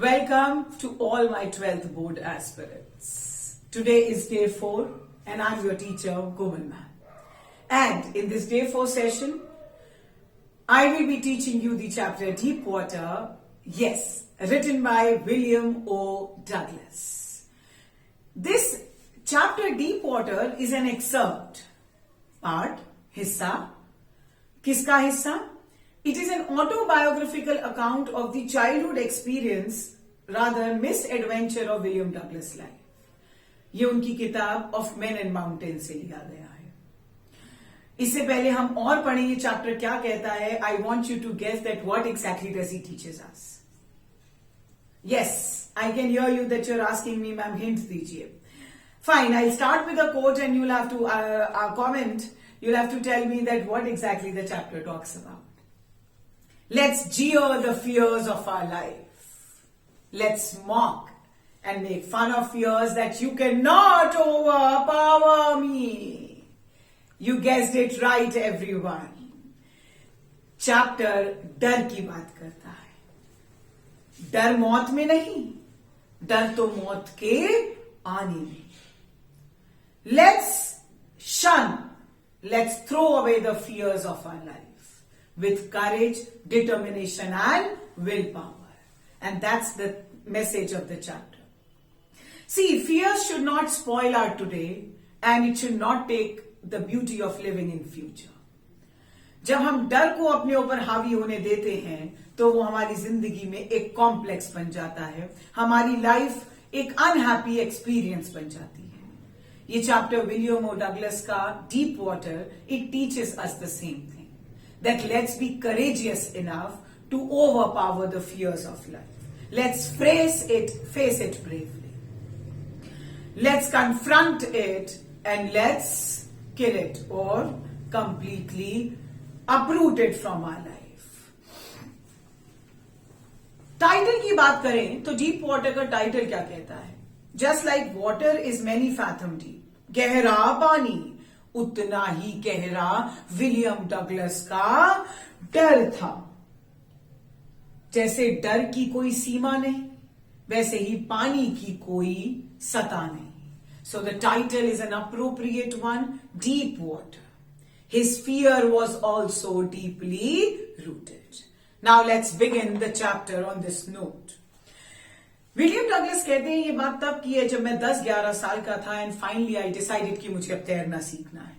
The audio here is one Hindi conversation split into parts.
Welcome to all my 12th board aspirants. Today is day 4 and I'm your teacher, Komal ma'am. And in this day 4 session, I will be teaching you the chapter Deep Water, yes, written by William O. Douglas. This chapter Deep Water is an excerpt, part, हिस्सा, किसका हिस्सा? It is an autobiographical account of the childhood experience, rather misadventure of William Douglas' life. ये उनकी किताब ऑफ मेन एंड माउंटेन से लिया गया है. इससे पहले हम और पढ़ें ये चैप्टर क्या कहता है. I want you to guess that what exactly does he teaches us. Yes, I can hear you that you are asking me, ma'am hint दीजिए. Fine, I start with a quote and you'll have to comment. You'll have to tell me that what exactly the chapter talks about. Let's jeer the fears of our life. Let's mock and make fun of fears that you cannot overpower me. You guessed it right, everyone. Chapter डर की बात करता है. डर मौत में नहीं, डर तो मौत के आने में. Let's shun, let's throw away the fears of our life with courage, determination and willpower. And that's the message of the chapter. See, fears should not spoil our today and it should not take the beauty of living in future. जब हम डर को अपने ऊपर हावी होने देते हैं तो वो हमारी जिंदगी में एक कॉम्प्लेक्स बन जाता है, हमारी लाइफ एक अनहैप्पी एक्सपीरियंस बन जाती है. ये चैप्टर विलियम ओ डगलस का deep water, it teaches us the same thing, that let's be courageous enough to overpower the fears of life. Let's face it bravely. Let's confront it and let's kill it or completely uproot it from our life. Title की बात करें तो डीप वाटर का टाइटल क्या कहता है? Just like water is many fathom deep, गहरा पानी उतना ही गहरा विलियम डगलस का डर था. जैसे डर की कोई सीमा नहीं, वैसे ही पानी की कोई सता नहीं. So the title is an appropriate one, deep water. His fear was also deeply rooted. Now let's begin the chapter on this note. William Douglas कहते हैं ये बात तब की है जब मैं 10-11 साल का था एंड फाइनली आई डिसाइडेड कि मुझे अब तैरना सीखना है.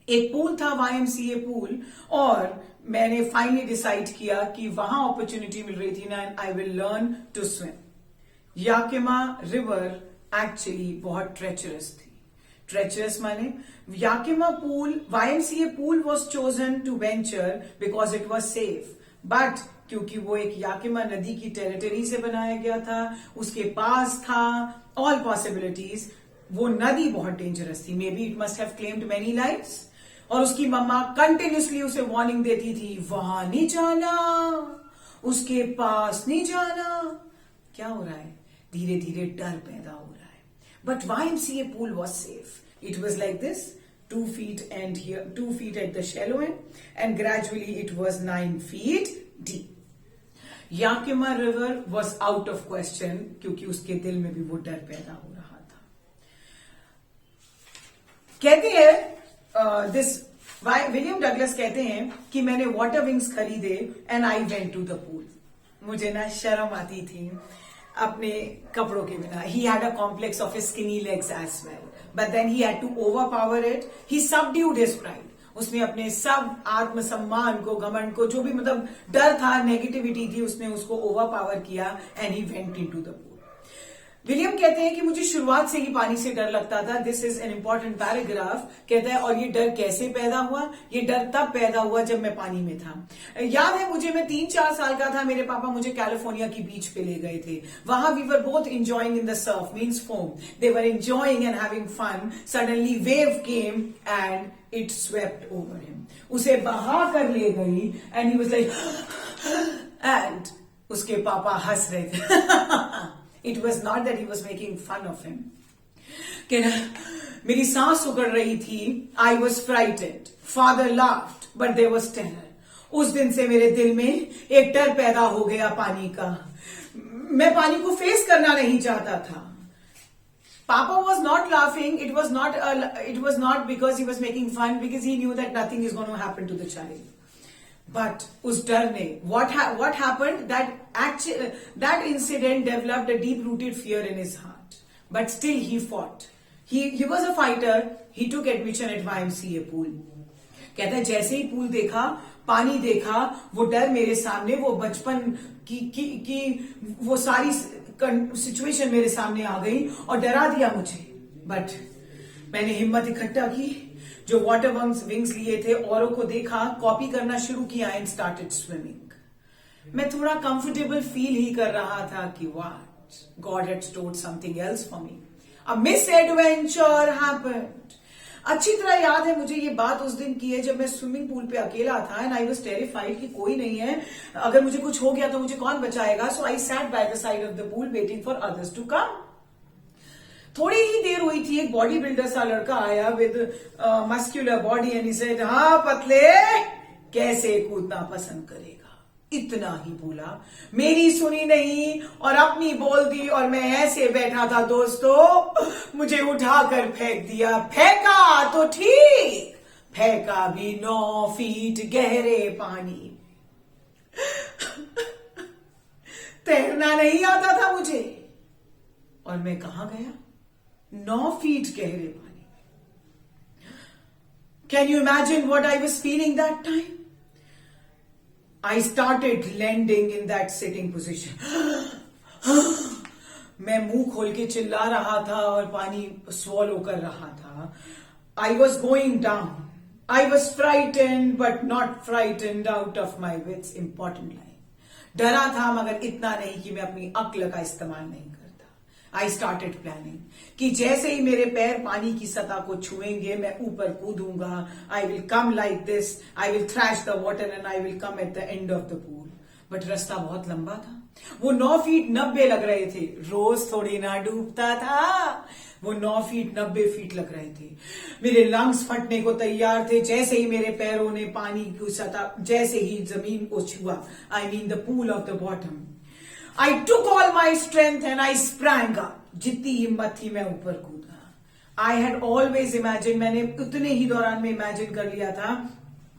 एक पूल था, YMCA पूल, और मैंने फाइनली डिसाइड किया कि वहां अपॉर्चुनिटी मिल रही थी ना, and I will learn to swim. Yakima river actually बहुत ट्रेचरस थी. ट्रेचरस माने Yakima pool, YMCA pool was chosen to venture because it was safe, but क्योंकि वो एक याकिमा नदी की टेरिटरी से बनाया गया था, उसके पास था ऑल पॉसिबिलिटीज, वो नदी बहुत डेंजरस थी. May be it must have claimed many lives. और उसकी मम्मा कंटिन्यूसली उसे वार्निंग देती थी, वहां नहीं जाना, उसके पास नहीं जाना. क्या हो रहा है? धीरे धीरे डर पैदा हो रहा है. But YMCA pool was safe. It was like this, 2 feet and here 2 feet at the shallow end, and gradually it was 9 feet deep. Yakima river was out of question क्योंकि उसके दिल में भी वो डर पैदा हो रहा था. कहते हैं विलियम डगलस कहते हैं कि मैंने वाटर विंग्स खरीदे and I went to the pool. मुझे ना शर्म आती थी अपने कपड़ों के बिना. He had a complex of his skinny legs as well, but then he had to overpower it. He subdued his pride. उसने अपने सब आत्मसम्मान को, घमंड को, जो भी मतलब डर था, नेगेटिविटी थी, उसने उसको ओवरपावर किया and he went into the pool. William कहते हैं कि मुझे शुरुआत से ही पानी से डर लगता था. This is an important paragraph. कहता है और ये डर कैसे पैदा हुआ? ये डर तब पैदा हुआ जब मैं पानी में था. याद है मुझे, मैं 3-4 साल का था, मेरे पापा मुझे कैलिफोर्निया की बीच पे ले गए थे. वहां we were both enjoying in the surf, means foam. They were enjoying and having fun. Suddenly wave came and it swept over him. उसे बहा कर ले गई and he was like, and उसके पापा हंस रहे थे. It was not that he was making fun of him. मेरी सांस उकड़ रही थी. I was frightened. Father laughed, but there was terror. उस दिन से मेरे दिल में एक डर पैदा हो गया पानी का। मैं पानी को फेस करना नहीं चाहता था। Papa was not laughing. It was not because he was making fun, because he knew that nothing is going to happen to the child. But उस डर ने what happened, that incident developed a deep-rooted fear in his heart. But still he fought. He was a fighter. He took admission at YMCA pool. कहता है जैसे ही पूल देखा, पानी देखा, वो डर मेरे सामने, वो बचपन की वो सारी सिचुएशन मेरे सामने आ गई और डरा दिया मुझे। बट मैंने हिम्मत इकट्ठा की, जो वाटर विंग्स लिए थे, औरों को देखा, कॉपी करना शुरू किया एंड स्टार्टेड स्विमिंग। मैं थोड़ा कंफर्टेबल फील ही कर रहा था कि what God had stored something else for me. A miss adventure happened. अच्छी तरह याद है मुझे ये बात उस दिन की है जब मैं स्विमिंग पूल पे अकेला था एंड आई वाज टेरिफाइड कि कोई नहीं है, अगर मुझे कुछ हो गया तो मुझे कौन बचाएगा। So I sat by the side of the pool waiting for others to come. थोड़ी ही देर हुई थी, एक बॉडी बिल्डर सा लड़का आया with muscular body and he said, हाँ पतले, कैसे कूदना पसंद करेगा। इतना ही बोला, मेरी सुनी नहीं और अपनी बोल दी और मैं ऐसे बैठा था दोस्तों, मुझे उठाकर फेंक दिया। फेंका तो ठीक, फेंका भी 9 फीट गहरे पानी। तैरना नहीं आता था मुझे और मैं कहां गया, 9 फीट गहरे पानी। Can you imagine what I was feeling that time? I started landing in that sitting position. मैं मुंह खोल के चिल्ला रहा था और पानी swallow कर रहा था। I was going down. I was frightened but not frightened out of my wits. Important line. डरा था मगर इतना नहीं कि मैं अपनी अक्ल का इस्तेमाल नहीं करता। I started planning कि जैसे ही मेरे पैर पानी की सतह को छुएंगे मैं ऊपर कूदूंगा। I will come like this. I will thrash the water and I will come at the end of the pool. But रास्ता बहुत लंबा था। वो 9 फीट 90 लग रहे थे। रोज थोड़ी ना डूबता था। वो 9 फीट 90 फीट लग रहे थे। मेरे लंग्स फटने को तैयार थे जैसे ही मेरे पैरों ने पानी की सतह, जैसे ही जमीन को छुआ। I mean the pool of the bottom. I took all my strength and I sprang up. जितनी हिम्मत थी मैं ऊपर कूदा। I had always imagined, मैंने उतने ही दौरान में इमेजिन कर लिया था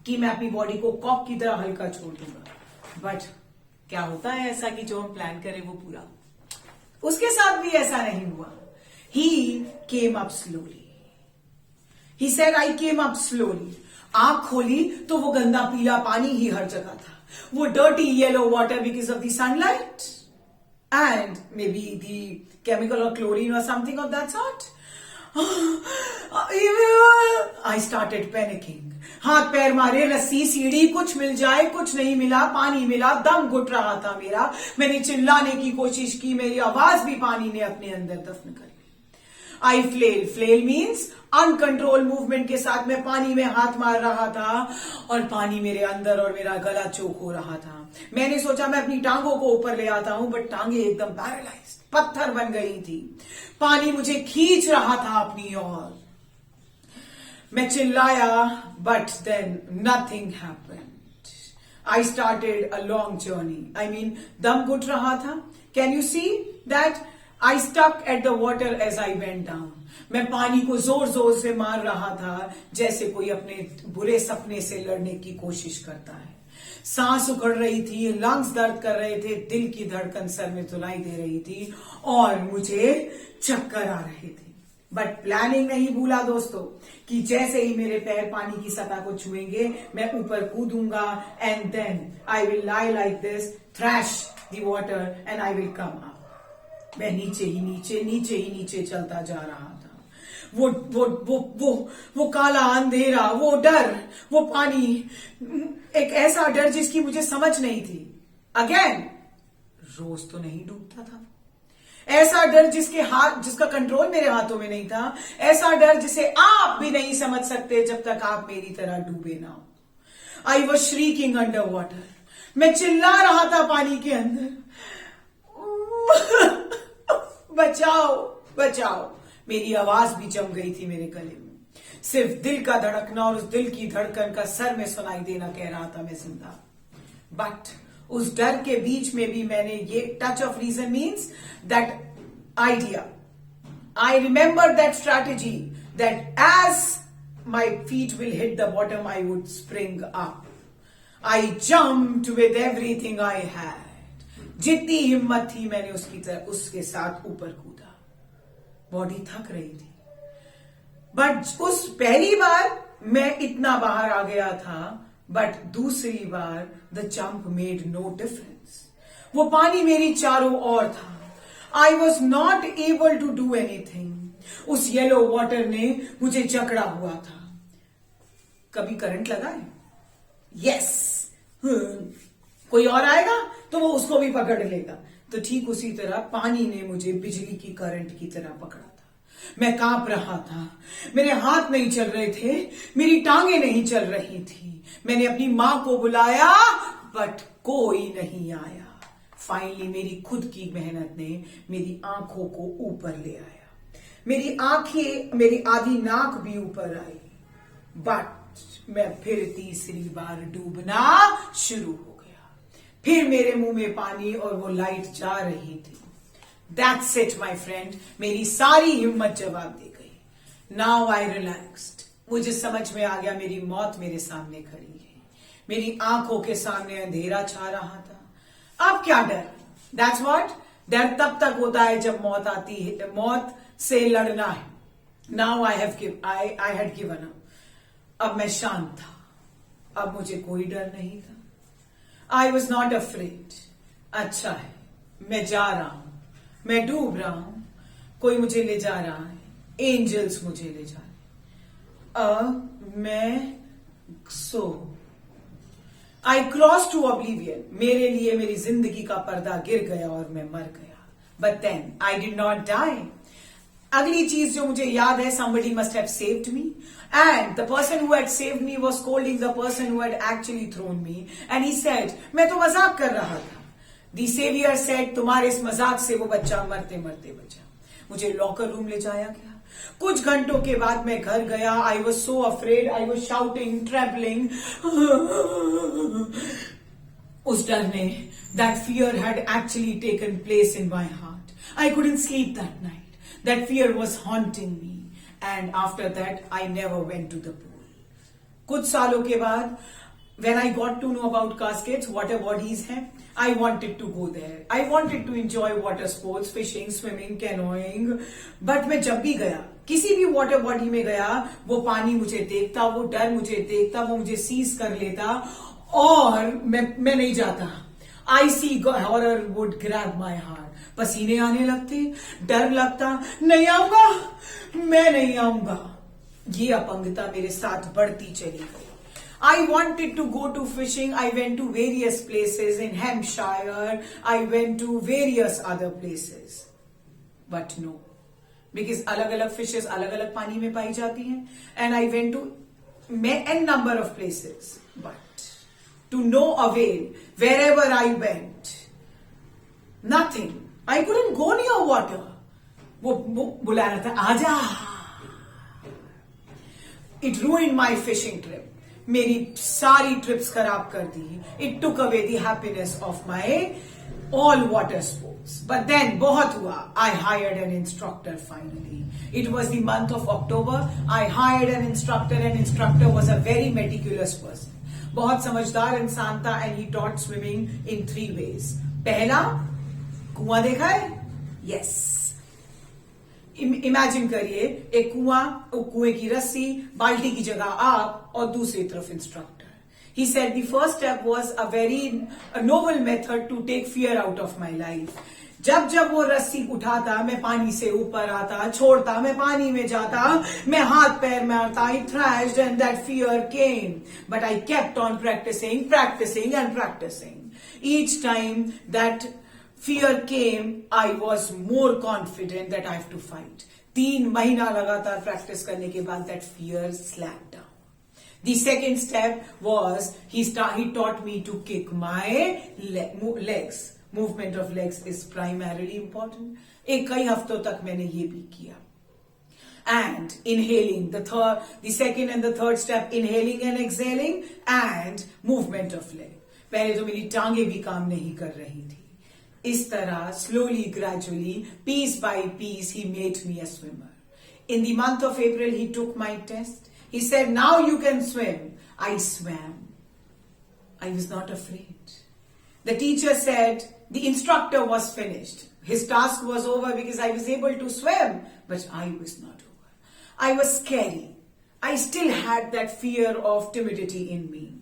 कि मैं अपनी बॉडी को कॉक की तरह हल्का छोड़ दूंगा। बट क्या होता है ऐसा कि जो हम प्लान करें वो पूरा, उसके साथ भी ऐसा नहीं हुआ। He came up slowly. He said I came up slowly. आंख खोली तो वो गंदा पीला पानी ही हर जगह था। वो dirty yellow water because of the sunlight. And maybe the chemical or chlorine or something of that sort. I started panicking. हाथ पैर मारे, रस्सी, सीढ़ी, कुछ मिल जाए, कुछ नहीं मिला। पानी मिला, दम घुट रहा था मेरा। मैंने चिल्लाने की कोशिश की, मेरी आवाज भी पानी ने अपने अंदर दफन कर ली। I flail. Flail means uncontrol movement के साथ मैं पानी में हाथ मार रहा था और पानी मेरे अंदर और मेरा गला चोक हो रहा था। मैंने सोचा मैं अपनी टांगों को ऊपर ले आता हूं, बट टांगे एकदम पैरालाइज, पत्थर बन गई थी। पानी मुझे खींच रहा था अपनी ओर। मैं चिल्लाया, but then nothing happened. I started a long journey. I mean दम घुट रहा था। Can you see that? I stuck at the water as I went down. मैं पानी को जोर जोर से मार रहा था जैसे कोई अपने बुरे सपने से लड़ने की कोशिश करता है। सांस उखड़ रही थी, लंग्स दर्द कर रहे थे, दिल की धड़कन सर में सुनाई दे रही थी और मुझे चक्कर आ रहे थे। बट प्लानिंग नहीं भूला दोस्तों कि जैसे ही मेरे पैर पानी की सतह को छुएंगे मैं ऊपर कूदूंगा and then I will lie like this, thrash the water and I will come up. मैं नीचे ही नीचे चलता जा रहा था। वो काला अंधेरा, वो डर, वो पानी, एक ऐसा डर जिसकी मुझे समझ नहीं थी। अगेन, रोज तो नहीं डूबता था। ऐसा डर जिसका कंट्रोल मेरे हाथों में नहीं था। ऐसा डर जिसे आप भी नहीं समझ सकते जब तक आप मेरी तरह डूबे ना हो। I was shrieking under water. मैं चिल्ला रहा था पानी के अंदर, बचाओ बचाओ। मेरी आवाज भी जम गई थी मेरे गले में। सिर्फ दिल का धड़कना और उस दिल की धड़कन का सर में सुनाई देना कह रहा था मैं जिंदा। बट उस डर के बीच में भी मैंने ये touch of reason means that idea, I remembered that strategy that as my feet will hit the bottom, I would spring up. I jumped with everything I had. जितनी हिम्मत थी मैंने उसके साथ ऊपर कूदा। बॉडी थक रही थी, बट उस पहली बार मैं इतना बाहर आ गया था, बट दूसरी बार the jump made no difference. वो पानी मेरी चारों ओर था। I was not able to do anything. उस येलो वाटर ने मुझे जकड़ा हुआ था। कभी करंट लगा है? यस। कोई और आएगा तो वो उसको भी पकड़ लेगा। तो ठीक उसी तरह पानी ने मुझे बिजली की करंट की तरह पकड़ा था। मैं कांप रहा था, मेरे हाथ नहीं चल रहे थे, मेरी टांगे नहीं चल रही थी। मैंने अपनी मां को बुलाया, बट कोई नहीं आया। फाइनली मेरी खुद की मेहनत ने मेरी आंखों को ऊपर ले आया। मेरी आंखें, मेरी आधी नाक भी ऊपर आई, बट मैं फिर तीसरी बार डूबना शुरू हो गया। फिर मेरे मुंह में पानी और वो लाइट जा रही थी। दैट्स इट माय फ्रेंड, मेरी सारी हिम्मत जवाब दे गई। Now I relaxed. मुझे समझ में आ गया मेरी मौत मेरे सामने खड़ी है। मेरी आंखों के सामने अंधेरा छा रहा था। अब क्या डर? दैट्स व्हाट, डर तब तक होता है जब मौत आती है, मौत से लड़ना है। Now I had given up. अब मैं शांत था, अब मुझे कोई डर नहीं था। I was not afraid. अच्छा है, मैं जा रहा हूं, मैं डूब रहा हूं, कोई मुझे ले जा रहा है, एंजल्स मुझे ले जा रहे हैं। मैं सो आई क्रॉस टू ऑब्लिवियन। मेरे लिए मेरी जिंदगी का पर्दा गिर गया और मैं मर गया। But then I did not die. अगली चीज जो मुझे याद है, somebody must have saved me, and the person who had saved me was scolding the person who had actually thrown me, and he said, मैं तो मजाक कर रहा था। The savior said, तुम्हारे इस मजाक से वो बच्चा मरते मरते बचा। मुझे लॉकर रूम ले जाया गया। कुछ घंटों के बाद मैं घर गया। I was so afraid, I was shouting, travelling. उस डर ने, that fear had actually taken place in my heart. I couldn't sleep that night. That fear was haunting me, and after that I never went to the pool. कुछ सालों के बाद, when I got to know about caskets, water bodies हैं, I wanted to go there. I wanted to enjoy water sports, fishing, swimming, canoeing. But मैं जब भी गया, किसी भी वाटर बॉडी में गया, वो पानी मुझे देखता, वो डर मुझे देखता, वो मुझे सीज कर लेता, और मैं नहीं जाता। Icy horror would grab my heart. पसीने आने लगते, डर लगता, नहीं आऊंगा, मैं नहीं आऊंगा। ये अपंगता मेरे साथ बढ़ती चली गई। I wanted to go to fishing. I went to various places in Hampshire. I went to various other places. But no. Because अलग-अलग fishes अलग-अलग पानी में पाई जाती हैं. And I went to n number of places. But to no avail. Wherever I went, nothing. I couldn't go near water. वो बुला रहा था, आजा. It ruined my fishing trip. मेरी सारी ट्रिप्स खराब कर दी। It took away the happiness of my all water sports. But then बहुत हुआ। I hired an instructor finally. It was the month of October. I hired an instructor. An instructor was a very meticulous person. बहुत समझदार इंसान था, and he taught swimming in 3 ways। पहला, कुआं देखा है? यस। इमेजिन करिए, एक कुएं की रस्सी, बाल्टी की जगह आप, और दूसरी तरफ instructor. He said the first step was a very noble method to take fear out of my life. जब जब वो रस्सी उठाता, मैं पानी से ऊपर आता, छोड़ता, मैं पानी में जाता, मैं हाथ पैर मारता, I thrashed and that fear came, but I kept on practising, practising and practising. Each time that fear came, I was more confident that I have to fight. 3 महीना लगातार प्रैक्टिस करने के बाद that fear slapped down. The second step was he taught me to kick my legs. Movement of legs is primarily important. कई हफ्तों तक मैंने ये भी किया। and inhaling. The second and the third step, inhaling and exhaling, and movement of leg. पहले तो मेरी टांगे भी काम नहीं कर रही थी. इस तरह slowly, gradually, piece by piece, he made me a swimmer. In the month of April, he took my test. He said, now you can swim. I swam. I was not afraid. The teacher said the instructor was finished. His task was over because I was able to swim, but I was not over. I was scary. I still had that fear of timidity in me.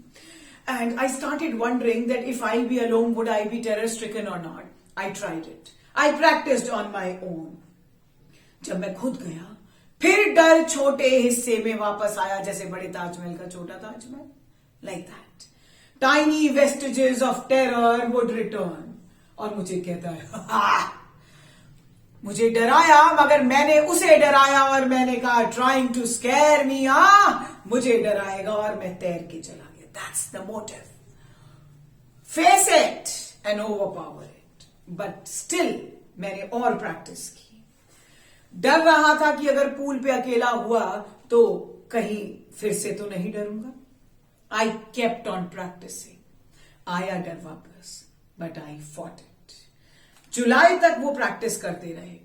And I started wondering that if I'll be alone, would I be terror-stricken or not? I tried it. I practiced on my own. जब मैं खुद गया, फिर डर छोटे हिस्से में वापस आया, जैसे बड़े ताजमहल का छोटा Taj Mahal. Like that. Tiny vestiges of terror would return. और मुझे कहता है, मुझे डराया, मगर मैंने उसे डराया और मैंने कहा, trying to scare me, मुझे डराएगा और मैं तैर के चला गया. That's the motive. Face it and overpower it. But still, मैंने और प्रैक्टिस की. डर रहा था कि अगर पूल पे अकेला हुआ तो कहीं फिर से तो नहीं डरूंगा. I kept on practicing. आया डर वापस, but I fought it. जुलाई तक वो प्रैक्टिस करते रहे.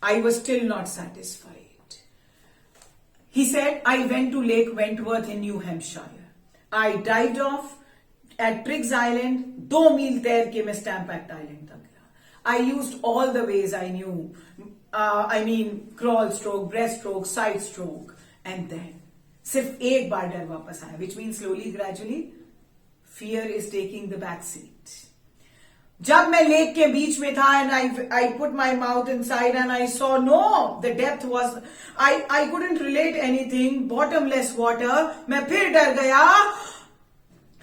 I was still not satisfied. He said, I went to Lake Wentworth in New Hampshire. I dived off at Triggs Island. 2 मील तैर के मैं स्टैम्प एक्ट आइलैंड तक गया. I used all the ways I knew. Crawl stroke, breaststroke, side stroke. And then, सिर्फ एक बार डर वापस आया, which means slowly, gradually, fear is taking the back seat. जब मैं लेक के बीच में था and I put my mouth inside and I saw the depth was, I couldn't relate anything, bottomless water. मैं फिर डर गया,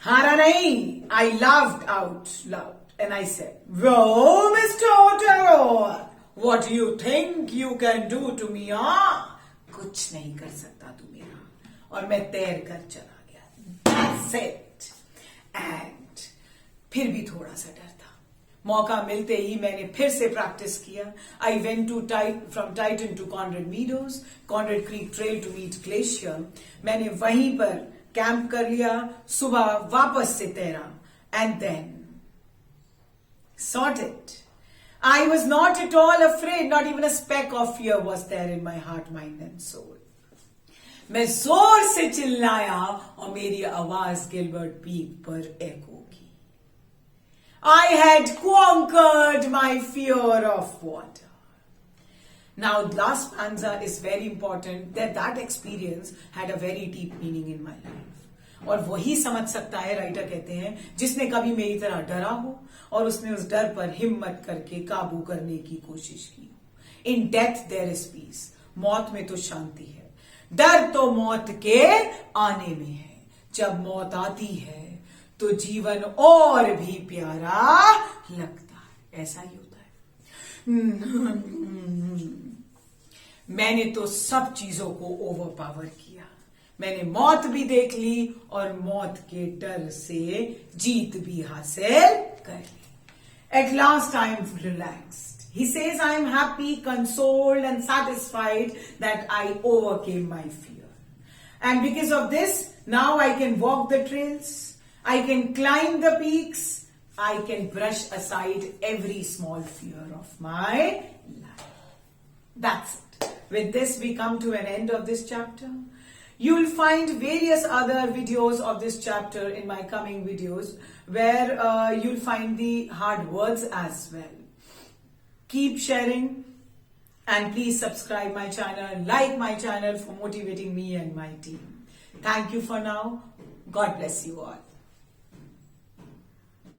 हारा नहीं. I laughed out loud and I said, "Whoa, Mr. Otero, what do you think you can do to me, कुछ नहीं कर सकता तू मेरा." और मैं तैर कर चला गया. That's it. And फिर भी थोड़ा सा डर था. मौका मिलते ही मैंने फिर से प्रैक्टिस किया. I went from Titan to Conrad Meadows, Conrad Creek Trail to meet Glacier. मैंने वहीं पर कैंप कर लिया. सुबह वापस से तैरा. And then sorted. I was not at all afraid. Not even a speck of fear was there in my heart, mind and soul. मैं जोर से चिल्लाया और मेरी आवाज गिलबर्ट पीक पर एको की. I had conquered my fear of water. Now, last stanza is very important, that experience had a very deep meaning in my life. और वही समझ सकता है, राइटर कहते हैं, जिसने कभी मेरी तरह डरा हो और उसने उस डर पर हिम्मत करके काबू करने की कोशिश की हो. In death there is peace. मौत में तो शांति है. डर तो मौत के आने में है. जब मौत आती है तो जीवन और भी प्यारा लगता है. ऐसा ही होता है. मैंने तो सब चीजों को ओवर पावर किया. मैंने मौत भी देख ली और मौत के डर से जीत भी हासिल कर ली. At last I am relaxed. He says I am happy, consoled and satisfied that I overcame my fear. And because of this, now I can walk the trails. I can climb the peaks. I can brush aside every small fear of my life. That's it. With this, we come to an end of this chapter. You will find various other videos of this chapter in my coming videos where you'll find the hard words as well. Keep sharing and please subscribe my channel, like my channel for motivating me and my team. Thank you for now. God bless you all.